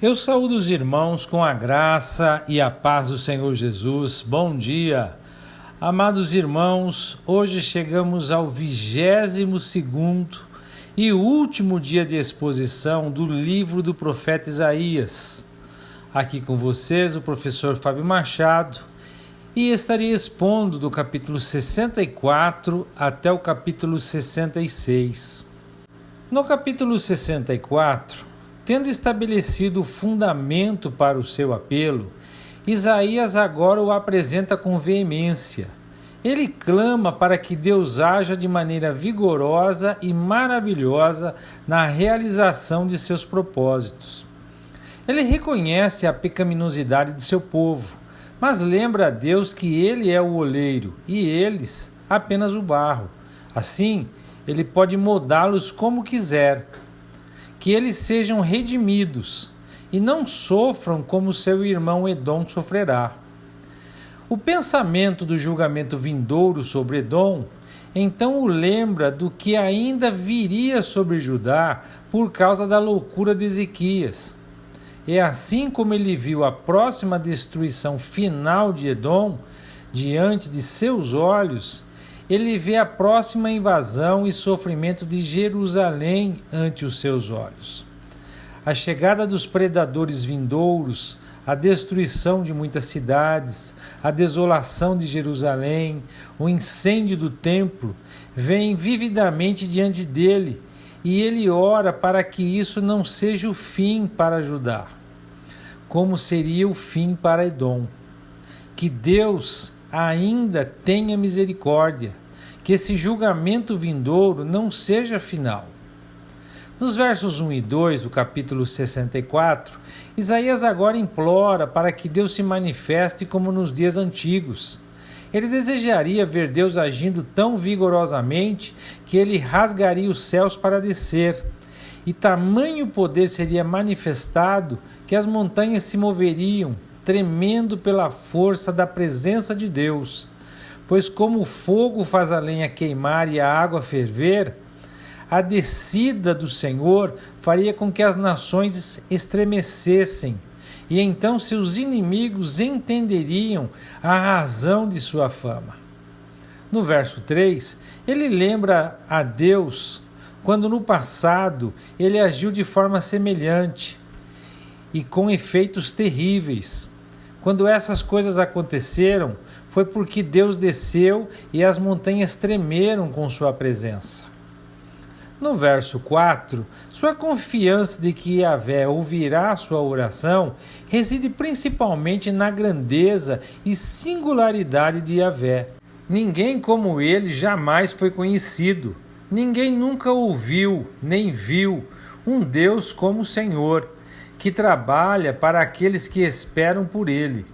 Eu saúdo os irmãos com a graça e a paz do Senhor Jesus. Bom dia. Amados irmãos, hoje chegamos ao 22º e último dia de exposição do livro do profeta Isaías. Aqui com vocês o professor Fábio Machado e estarei expondo do capítulo 64 até o capítulo 66. No capítulo 64, tendo estabelecido o fundamento para o seu apelo, Isaías agora o apresenta com veemência. Ele clama para que Deus haja de maneira vigorosa e maravilhosa na realização de seus propósitos. Ele reconhece a pecaminosidade de seu povo, mas lembra a Deus que ele é o oleiro e eles apenas o barro. Assim, ele pode moldá-los como quiser. Que eles sejam redimidos e não sofram como seu irmão Edom sofrerá. O pensamento do julgamento vindouro sobre Edom então o lembra do que ainda viria sobre Judá por causa da loucura de Ezequias. É assim como ele viu a próxima destruição final de Edom diante de seus olhos, ele vê a próxima invasão e sofrimento de Jerusalém ante os seus olhos. A chegada dos predadores vindouros, a destruição de muitas cidades, a desolação de Jerusalém, o incêndio do templo, vêm vividamente diante dele, e ele ora para que isso não seja o fim para Judá, como seria o fim para Edom. Que Deus ainda tenha misericórdia, que esse julgamento vindouro não seja final. Nos versos 1 e 2 do capítulo 64, Isaías agora implora para que Deus se manifeste como nos dias antigos. Ele desejaria ver Deus agindo tão vigorosamente que ele rasgaria os céus para descer, e tamanho poder seria manifestado que as montanhas se moveriam, tremendo pela força da presença de Deus. Pois como o fogo faz a lenha queimar e a água ferver, a descida do Senhor faria com que as nações estremecessem, e então seus inimigos entenderiam a razão de sua fama. No verso 3, ele lembra a Deus quando no passado ele agiu de forma semelhante e com efeitos terríveis. Quando essas coisas aconteceram, foi porque Deus desceu e as montanhas tremeram com sua presença. No verso 4, sua confiança de que Yahvé ouvirá sua oração reside principalmente na grandeza e singularidade de Yahvé. Ninguém como ele jamais foi conhecido. Ninguém nunca ouviu, nem viu, um Deus como o Senhor, que trabalha para aqueles que esperam por ele.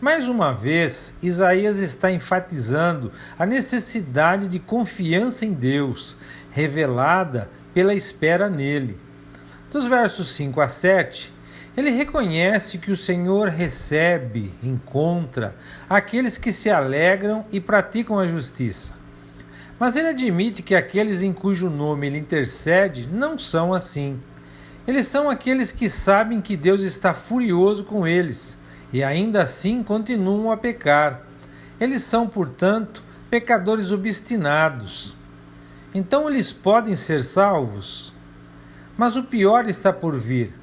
Mais uma vez, Isaías está enfatizando a necessidade de confiança em Deus, revelada pela espera nele. Dos versos 5 a 7, ele reconhece que o Senhor recebe, encontra, aqueles que se alegram e praticam a justiça. Mas ele admite que aqueles em cujo nome ele intercede não são assim. Eles são aqueles que sabem que Deus está furioso com eles e ainda assim continuam a pecar. Eles são, portanto, pecadores obstinados. Então eles podem ser salvos? Mas o pior está por vir.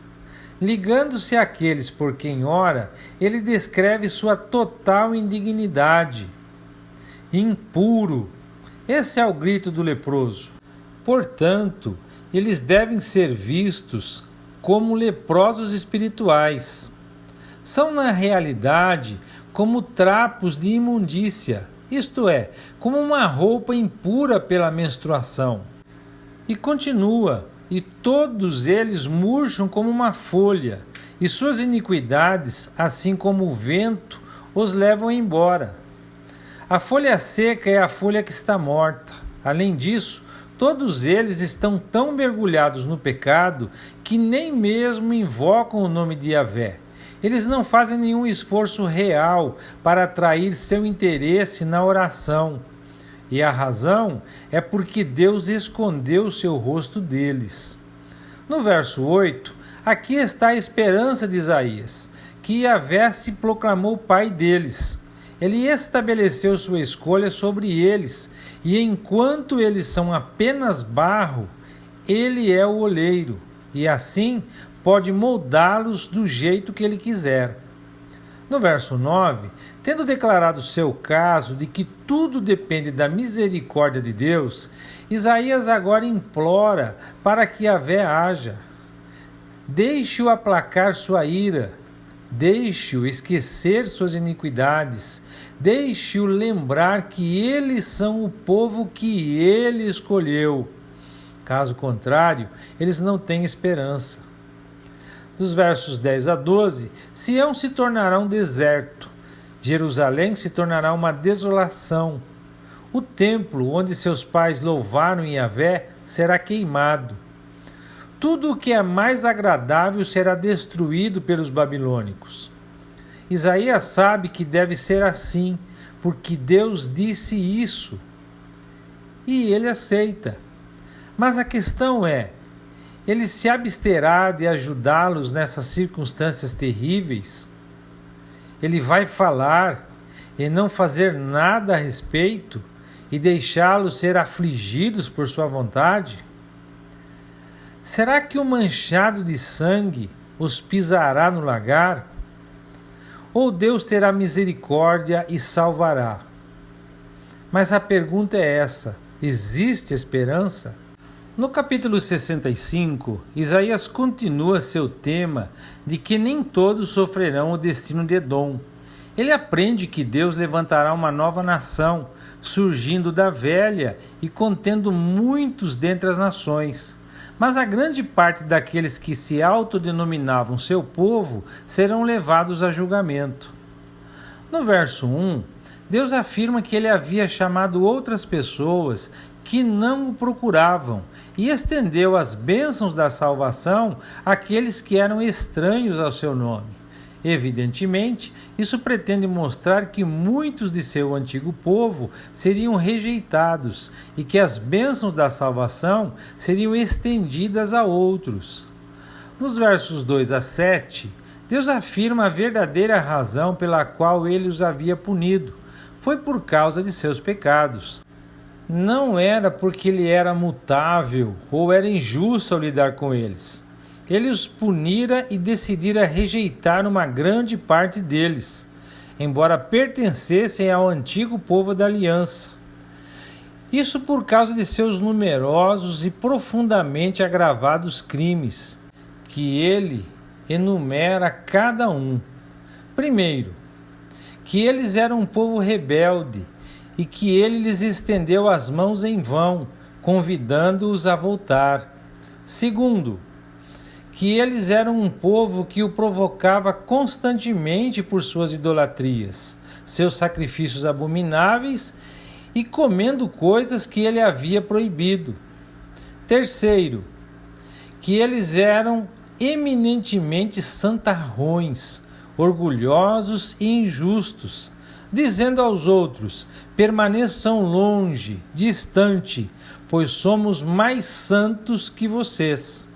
Ligando-se àqueles por quem ora, ele descreve sua total indignidade. Impuro. Esse é o grito do leproso. Portanto, eles devem ser vistos como leprosos espirituais. São, na realidade, como trapos de imundícia, isto é, como uma roupa impura pela menstruação. E continua, e todos eles murcham como uma folha, e suas iniquidades, assim como o vento, os levam embora. A folha seca é a folha que está morta. Além disso, todos eles estão tão mergulhados no pecado que nem mesmo invocam o nome de Yahvé. Eles não fazem nenhum esforço real para atrair seu interesse na oração. E a razão é porque Deus escondeu seu rosto deles. No verso 8, Aqui está a esperança de Isaías, que Yahvé se proclamou pai deles. Ele estabeleceu sua escolha sobre eles, e enquanto eles são apenas barro, ele é o oleiro, e assim pode moldá-los do jeito que ele quiser. No verso 9, tendo declarado seu caso de que tudo depende da misericórdia de Deus, Isaías agora implora para que Yahvé haja. Deixe-o aplacar sua ira, deixe-o esquecer suas iniquidades, deixe-o lembrar que eles são o povo que ele escolheu. Caso contrário, eles não têm esperança. Dos versos 10 a 12, Sião se tornará um deserto, Jerusalém se tornará uma desolação. O templo onde seus pais louvaram Yahvé será queimado. Tudo o que é mais agradável será destruído pelos babilônicos. Isaías sabe que deve ser assim, porque Deus disse isso. E ele aceita. Mas a questão é, ele se absterá de ajudá-los nessas circunstâncias terríveis? Ele vai falar e não fazer nada a respeito e deixá-los ser afligidos por sua vontade? Será que o manchado de sangue os pisará no lagar? Ou Deus terá misericórdia e salvará? Mas a pergunta é essa: existe esperança? No capítulo 65, Isaías continua seu tema de que nem todos sofrerão o destino de Edom. Ele aprende que Deus levantará uma nova nação, surgindo da velha e contendo muitos dentre as nações. Mas a grande parte daqueles que se autodenominavam seu povo serão levados a julgamento. No verso 1, Deus afirma que ele havia chamado outras pessoas que não o procuravam e estendeu as bênçãos da salvação àqueles que eram estranhos ao seu nome. Evidentemente, isso pretende mostrar que muitos de seu antigo povo seriam rejeitados e que as bênçãos da salvação seriam estendidas a outros. Nos versos 2 a 7, Deus afirma a verdadeira razão pela qual ele os havia punido. Foi por causa de seus pecados. Não era porque ele era mutável ou era injusto ao lidar com eles. Ele os punira e decidira rejeitar uma grande parte deles, embora pertencessem ao antigo povo da aliança. Isso por causa de seus numerosos e profundamente agravados crimes, que ele enumera cada um. Primeiro, que eles eram um povo rebelde e que ele lhes estendeu as mãos em vão, convidando-os a voltar. Segundo, que eles eram um povo que o provocava constantemente por suas idolatrias, seus sacrifícios abomináveis e comendo coisas que ele havia proibido. Terceiro, que eles eram eminentemente santarrões, orgulhosos e injustos, dizendo aos outros: permaneçam longe, distante, pois somos mais santos que vocês.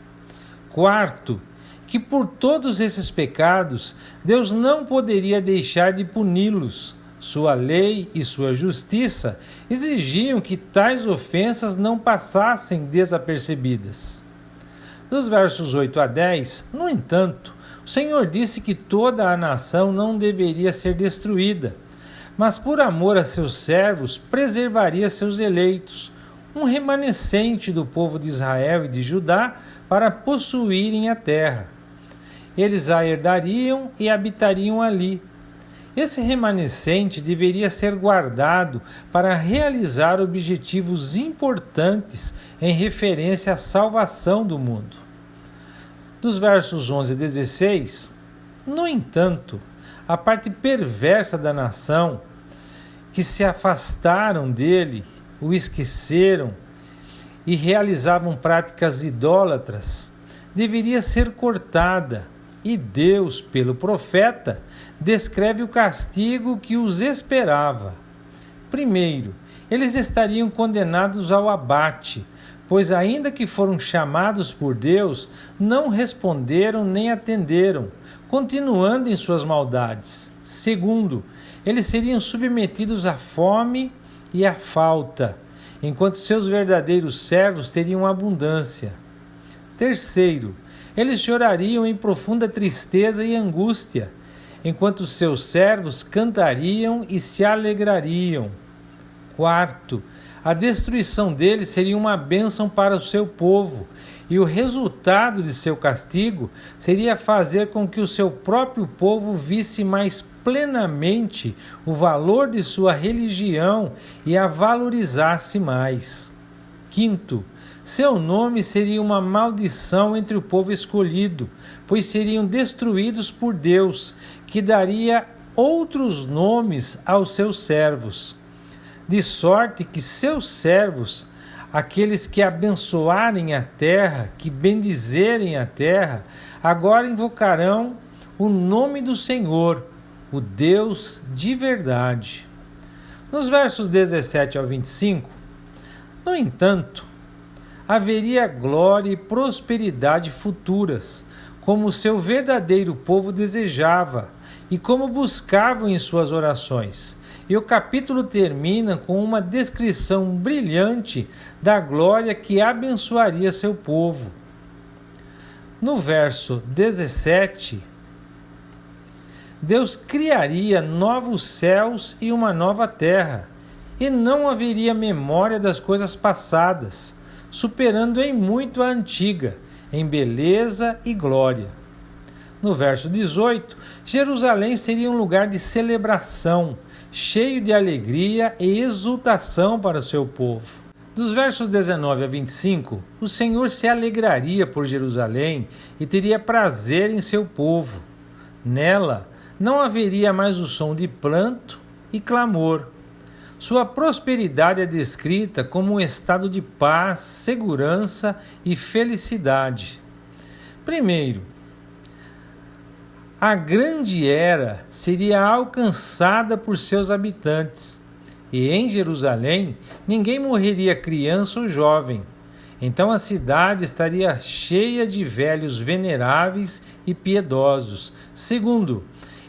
Quarto, que por todos esses pecados Deus não poderia deixar de puni-los. Sua lei e sua justiça exigiam que tais ofensas não passassem desapercebidas. Dos versos 8 a 10, no entanto, o Senhor disse que toda a nação não deveria ser destruída, mas por amor a seus servos preservaria seus eleitos, um remanescente do povo de Israel e de Judá, para possuírem a terra. Eles a herdariam e habitariam ali. Esse remanescente deveria ser guardado para realizar objetivos importantes em referência à salvação do mundo. Dos versos 11 a 16, no entanto, a parte perversa da nação, que se afastaram dele, o esqueceram e realizavam práticas idólatras, deveria ser cortada, e Deus, pelo profeta, descreve o castigo que os esperava. Primeiro, eles estariam condenados ao abate, pois ainda que foram chamados por Deus, não responderam nem atenderam, continuando em suas maldades. Segundo, eles seriam submetidos à fome e à falta, enquanto seus verdadeiros servos teriam abundância. Terceiro, eles chorariam em profunda tristeza e angústia, enquanto seus servos cantariam e se alegrariam. Quarto, a destruição deles seria uma bênção para o seu povo, e o resultado de seu castigo seria fazer com que o seu próprio povo visse mais plenamente o valor de sua religião e a valorizasse mais. Quinto, seu nome seria uma maldição entre o povo escolhido, pois seriam destruídos por Deus, que daria outros nomes aos seus servos. De sorte que seus servos, aqueles que abençoarem a terra, que bendizerem a terra, agora invocarão o nome do Senhor, o Deus de verdade. Nos versos 17 ao 25, no entanto, haveria glória e prosperidade futuras, como o seu verdadeiro povo desejava e como buscavam em suas orações. E o capítulo termina com uma descrição brilhante da glória que abençoaria seu povo. No verso 17, Deus criaria novos céus e uma nova terra, e não haveria memória das coisas passadas, superando em muito a antiga, em beleza e glória. No verso 18, Jerusalém seria um lugar de celebração, cheio de alegria e exultação para o seu povo. Dos versos 19 a 25, o Senhor se alegraria por Jerusalém e teria prazer em seu povo. Nela não haveria mais o som de pranto e clamor. Sua prosperidade é descrita como um estado de paz, segurança e felicidade. Primeiro, a grande era seria alcançada por seus habitantes, e em Jerusalém ninguém morreria criança ou jovem. Então a cidade estaria cheia de velhos veneráveis e piedosos. Segundo,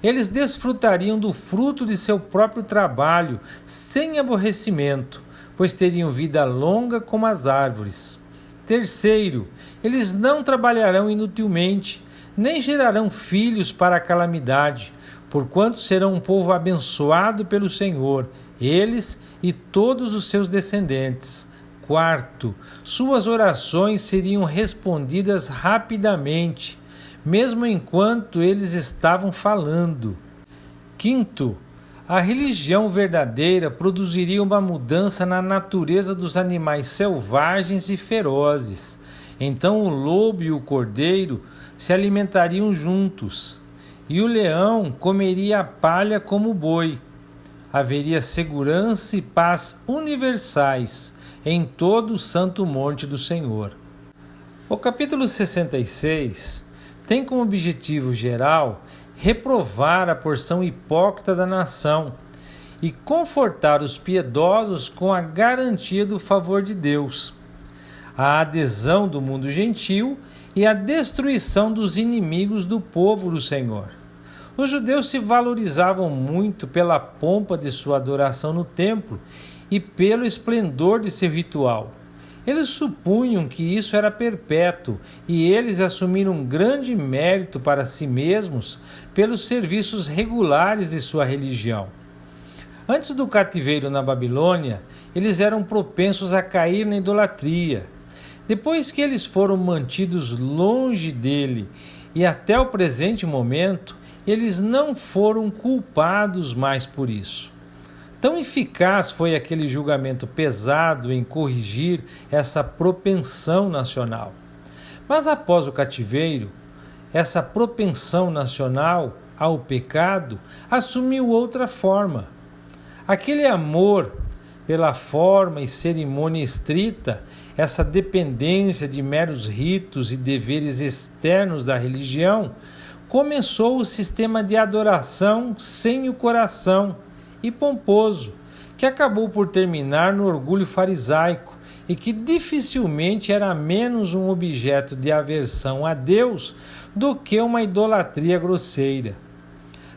eles desfrutariam do fruto de seu próprio trabalho, sem aborrecimento, pois teriam vida longa como as árvores. Terceiro, eles não trabalharão inutilmente, nem gerarão filhos para a calamidade, porquanto serão um povo abençoado pelo Senhor, eles e todos os seus descendentes. Quarto, suas orações seriam respondidas rapidamente, mesmo enquanto eles estavam falando. Quinto, a religião verdadeira produziria uma mudança na natureza dos animais selvagens e ferozes. Então o lobo e o cordeiro se alimentariam juntos, e o leão comeria a palha como o boi. Haveria segurança e paz universais em todo o santo monte do Senhor. O capítulo 66 tem como objetivo geral reprovar a porção hipócrita da nação e confortar os piedosos com a garantia do favor de Deus, a adesão do mundo gentil e a destruição dos inimigos do povo do Senhor. Os judeus se valorizavam muito pela pompa de sua adoração no templo e pelo esplendor de seu ritual. Eles supunham que isso era perpétuo e eles assumiram um grande mérito para si mesmos pelos serviços regulares de sua religião. Antes do cativeiro na Babilônia, eles eram propensos a cair na idolatria. Depois que eles foram mantidos longe dele e até o presente momento, eles não foram culpados mais por isso. Tão eficaz foi aquele julgamento pesado em corrigir essa propensão nacional. Mas após o cativeiro, essa propensão nacional ao pecado assumiu outra forma. Aquele amor pela forma e cerimônia estrita, essa dependência de meros ritos e deveres externos da religião, começou o sistema de adoração sem o coração e pomposo, que acabou por terminar no orgulho farisaico e que dificilmente era menos um objeto de aversão a Deus do que uma idolatria grosseira.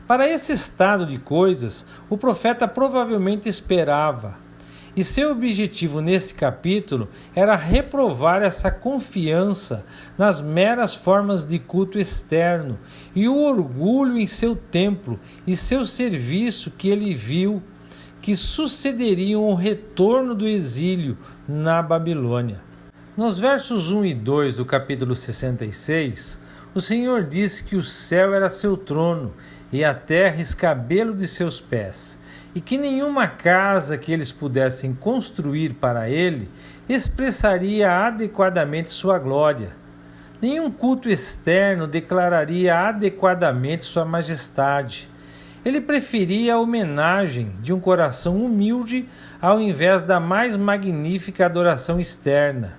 Para esse estado de coisas, o profeta provavelmente esperava, e seu objetivo nesse capítulo era reprovar essa confiança nas meras formas de culto externo e o orgulho em seu templo e seu serviço que ele viu que sucederiam o retorno do exílio na Babilônia. Nos versos 1 e 2 do capítulo 66, o Senhor disse que o céu era seu trono e a terra escabelo de seus pés, e que nenhuma casa que eles pudessem construir para ele expressaria adequadamente sua glória. Nenhum culto externo declararia adequadamente sua majestade. Ele preferia a homenagem de um coração humilde ao invés da mais magnífica adoração externa.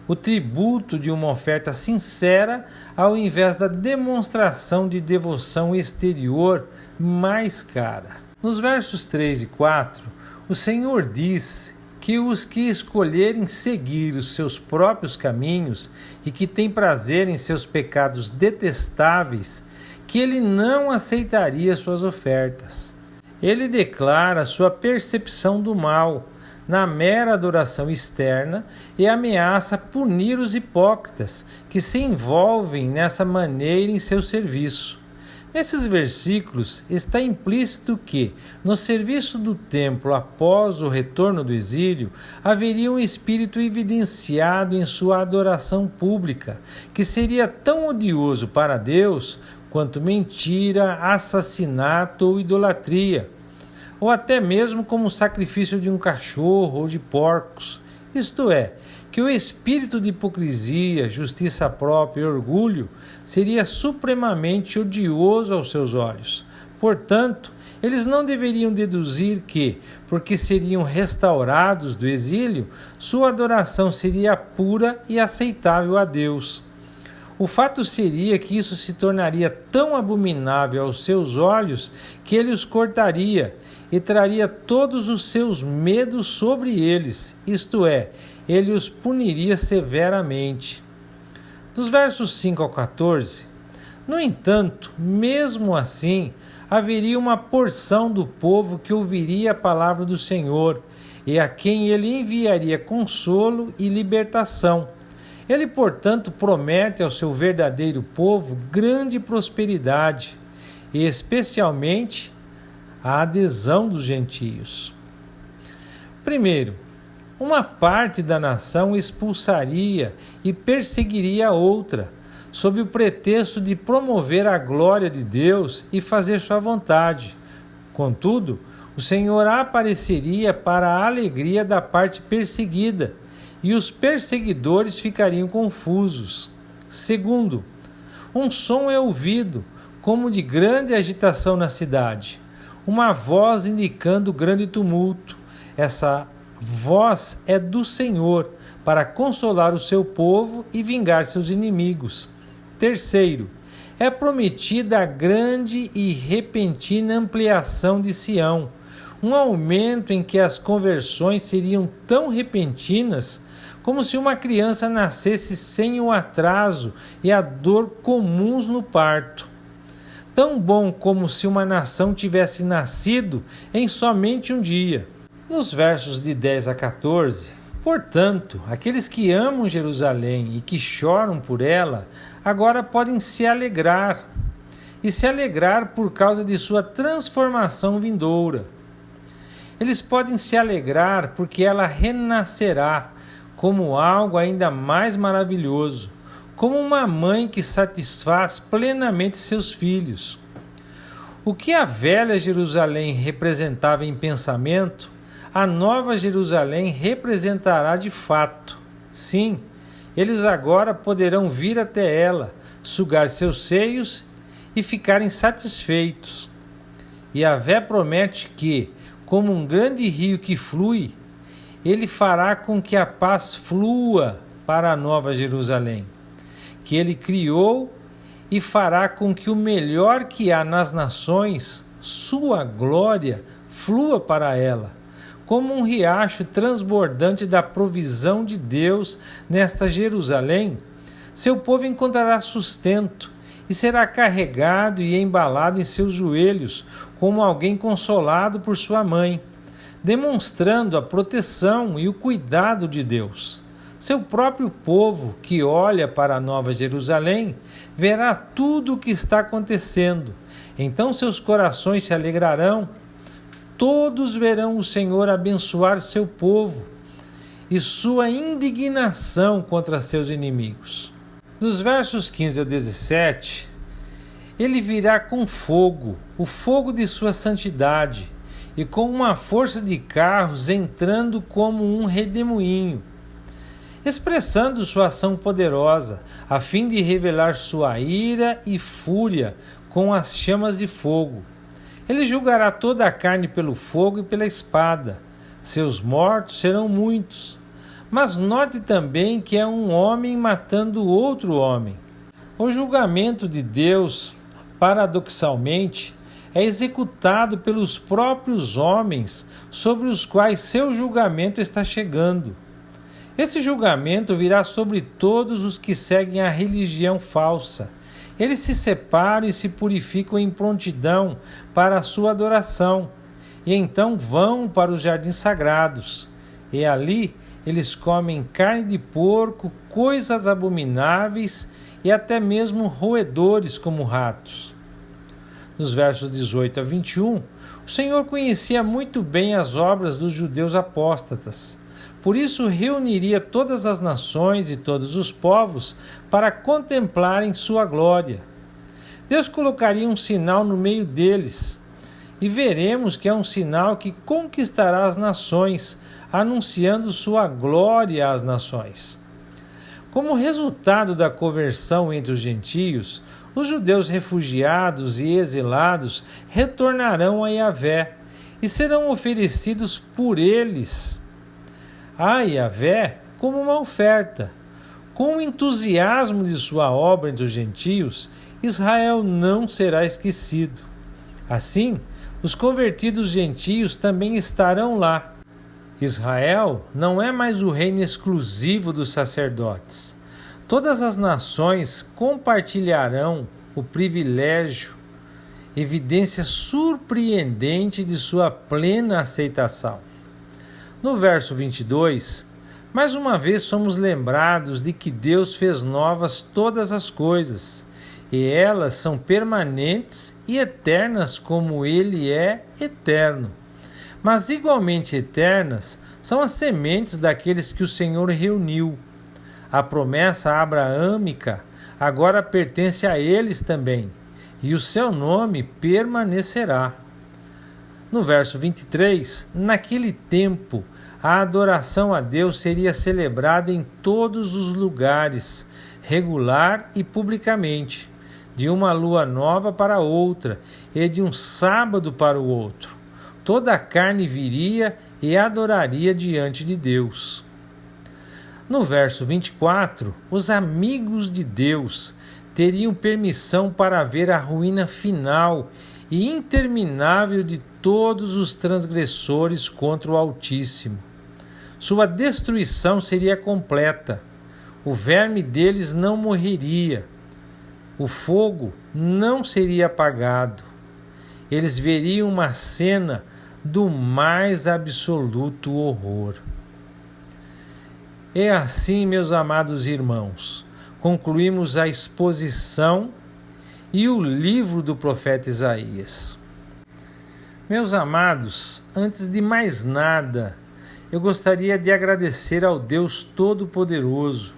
O tributo de uma oferta sincera ao invés da demonstração de devoção exterior mais cara. Nos versos 3 e 4, o Senhor diz que os que escolherem seguir os seus próprios caminhos e que têm prazer em seus pecados detestáveis, que ele não aceitaria suas ofertas. Ele declara sua percepção do mal na mera adoração externa e ameaça punir os hipócritas que se envolvem nessa maneira em seu serviço. Nesses versículos está implícito que, no serviço do templo após o retorno do exílio, haveria um espírito evidenciado em sua adoração pública, que seria tão odioso para Deus quanto mentira, assassinato ou idolatria, ou até mesmo como o sacrifício de um cachorro ou de porcos. Isto é, que o espírito de hipocrisia, justiça própria e orgulho seria supremamente odioso aos seus olhos. Portanto, eles não deveriam deduzir que, porque seriam restaurados do exílio, sua adoração seria pura e aceitável a Deus. O fato seria que isso se tornaria tão abominável aos seus olhos que ele os cortaria e traria todos os seus medos sobre eles, isto é, ele os puniria severamente. Dos versos 5 ao 14, no entanto, mesmo assim, haveria uma porção do povo que ouviria a palavra do Senhor e a quem ele enviaria consolo e libertação. Ele, portanto, promete ao seu verdadeiro povo grande prosperidade e, especialmente, a adesão dos gentios. Primeiro, uma parte da nação expulsaria e perseguiria a outra, sob o pretexto de promover a glória de Deus e fazer sua vontade. Contudo, o Senhor apareceria para a alegria da parte perseguida, e os perseguidores ficariam confusos. Segundo, um som é ouvido, como de grande agitação na cidade, uma voz indicando grande tumulto. Essa voz é do Senhor, para consolar o seu povo e vingar seus inimigos. Terceiro, é prometida a grande e repentina ampliação de Sião, um aumento em que as conversões seriam tão repentinas como se uma criança nascesse sem o atraso e a dor comuns no parto. Tão bom como se uma nação tivesse nascido em somente um dia. Nos versos de 10 a 14, portanto, aqueles que amam Jerusalém e que choram por ela, agora podem se alegrar, e se alegrar por causa de sua transformação vindoura. Eles podem se alegrar porque ela renascerá como algo ainda mais maravilhoso, como uma mãe que satisfaz plenamente seus filhos. O que a velha Jerusalém representava em pensamento, a nova Jerusalém representará de fato. Sim, eles agora poderão vir até ela, sugar seus seios e ficarem satisfeitos. Yahvé promete que, como um grande rio que flui, ele fará com que a paz flua para a nova Jerusalém, que ele criou, e fará com que o melhor que há nas nações, sua glória, flua para ela, como um riacho transbordante da provisão de Deus nesta Jerusalém, seu povo encontrará sustento e será carregado e embalado em seus joelhos, como alguém consolado por sua mãe, demonstrando a proteção e o cuidado de Deus. Seu próprio povo, que olha para a Nova Jerusalém, verá tudo o que está acontecendo. Então seus corações se alegrarão. Todos verão o Senhor abençoar seu povo e sua indignação contra seus inimigos. Dos versos 15 a 17, ele virá com fogo, o fogo de sua santidade, e com uma força de carros entrando como um redemoinho, expressando sua ação poderosa, a fim de revelar sua ira e fúria com as chamas de fogo. Ele julgará toda a carne pelo fogo e pela espada. Seus mortos serão muitos. Mas note também que é um homem matando outro homem. O julgamento de Deus, paradoxalmente, é executado pelos próprios homens sobre os quais seu julgamento está chegando. Esse julgamento virá sobre todos os que seguem a religião falsa. Eles se separam e se purificam em prontidão para a sua adoração, e então vão para os jardins sagrados. E ali eles comem carne de porco, coisas abomináveis e até mesmo roedores como ratos. Nos versos 18 a 21, o Senhor conhecia muito bem as obras dos judeus apóstatas. Por isso reuniria todas as nações e todos os povos para contemplarem sua glória. Deus colocaria um sinal no meio deles, e veremos que é um sinal que conquistará as nações, anunciando sua glória às nações. Como resultado da conversão entre os gentios, os judeus refugiados e exilados retornarão a Yahvé e serão oferecidos por eles a Yahvé como uma oferta. Com o entusiasmo de sua obra entre os gentios, Israel não será esquecido. Assim, os convertidos gentios também estarão lá. Israel não é mais o reino exclusivo dos sacerdotes. Todas as nações compartilharão o privilégio, evidência surpreendente de sua plena aceitação. No verso 22, mais uma vez somos lembrados de que Deus fez novas todas as coisas, e elas são permanentes e eternas como Ele é eterno. Mas igualmente eternas são as sementes daqueles que o Senhor reuniu. A promessa abraâmica agora pertence a eles também, e o seu nome permanecerá. No verso 23, naquele tempo, a adoração a Deus seria celebrada em todos os lugares, regular e publicamente, de uma lua nova para outra e de um sábado para o outro. Toda a carne viria e adoraria diante de Deus. No verso 24, os amigos de Deus teriam permissão para ver a ruína final e interminável de todos os transgressores contra o Altíssimo. Sua destruição seria completa. O verme deles não morreria. O fogo não seria apagado. Eles veriam uma cena do mais absoluto horror. E assim, meus amados irmãos, concluímos a exposição e o livro do profeta Isaías. Meus amados, antes de mais nada, eu gostaria de agradecer ao Deus Todo-Poderoso,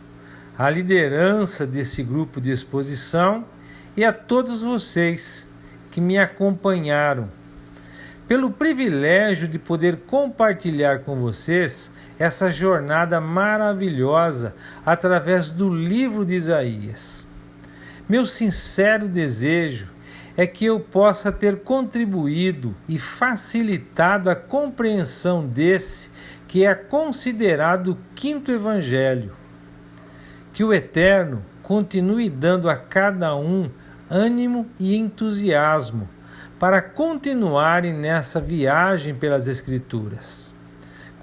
à liderança desse grupo de exposição e a todos vocês que me acompanharam, pelo privilégio de poder compartilhar com vocês essa jornada maravilhosa através do livro de Isaías. Meu sincero desejo é que eu possa ter contribuído e facilitado a compreensão desse que é considerado o quinto evangelho. Que o Eterno continue dando a cada um ânimo e entusiasmo para continuarem nessa viagem pelas Escrituras.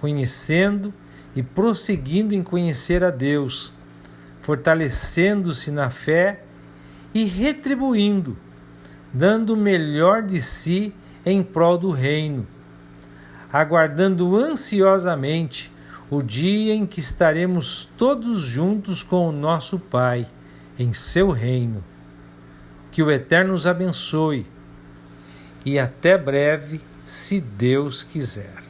conhecendo e prosseguindo em conhecer a Deus, fortalecendo-se na fé e retribuindo, dando o melhor de si em prol do reino, aguardando ansiosamente o dia em que estaremos todos juntos com o nosso Pai, em seu reino. Que o Eterno os abençoe e até breve, se Deus quiser.